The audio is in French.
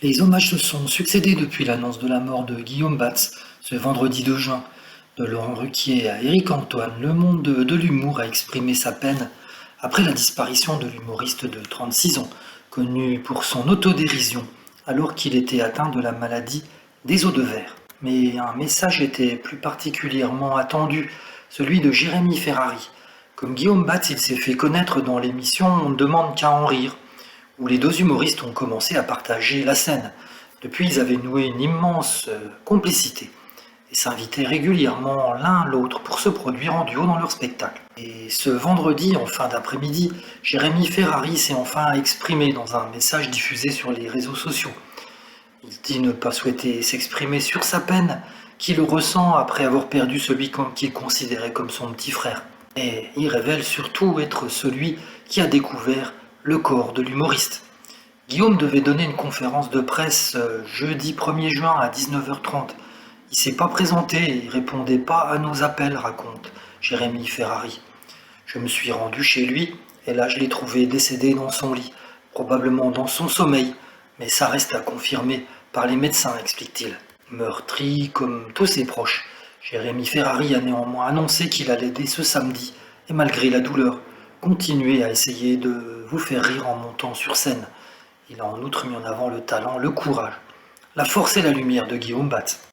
Les hommages se sont succédé depuis l'annonce de la mort de Guillaume Batz ce vendredi 2 juin. De Laurent Ruquier à Éric Antoine, le monde de l'humour a exprimé sa peine après la disparition de l'humoriste de 36 ans, connu pour son autodérision alors qu'il était atteint de la maladie des os de verre. Mais un message était plus particulièrement attendu, celui de Jérémy Ferrari. Comme Guillaume Batz, il s'est fait connaître dans l'émission On ne demande qu'à en rire, où les deux humoristes ont commencé à partager la scène. Depuis, ils avaient noué une immense complicité et s'invitaient régulièrement l'un l'autre pour se produire en duo dans leur spectacle. Et ce vendredi, en fin d'après-midi, Jérémy Ferrari s'est enfin exprimé dans un message diffusé sur les réseaux sociaux. Il dit ne pas souhaiter s'exprimer sur sa peine, qu'il ressent après avoir perdu celui qu'il considérait comme son petit frère. Et il révèle surtout être celui qui a découvert le corps de l'humoriste. Guillaume devait donner une conférence de presse jeudi 1er juin à 19h30. Il s'est pas présenté et répondait pas à nos appels, raconte Jérémy Ferrari. Je me suis rendu chez lui et là je l'ai trouvé décédé dans son lit, probablement dans son sommeil, mais ça reste à confirmer par les médecins, explique-t-il. Meurtri comme tous ses proches, Jérémy Ferrari a néanmoins annoncé qu'il allait dès ce samedi, et malgré la douleur, continuer à essayer de vous faire rire en montant sur scène. Il a en outre mis en avant le talent, le courage, la force et la lumière de Guillaume Batz.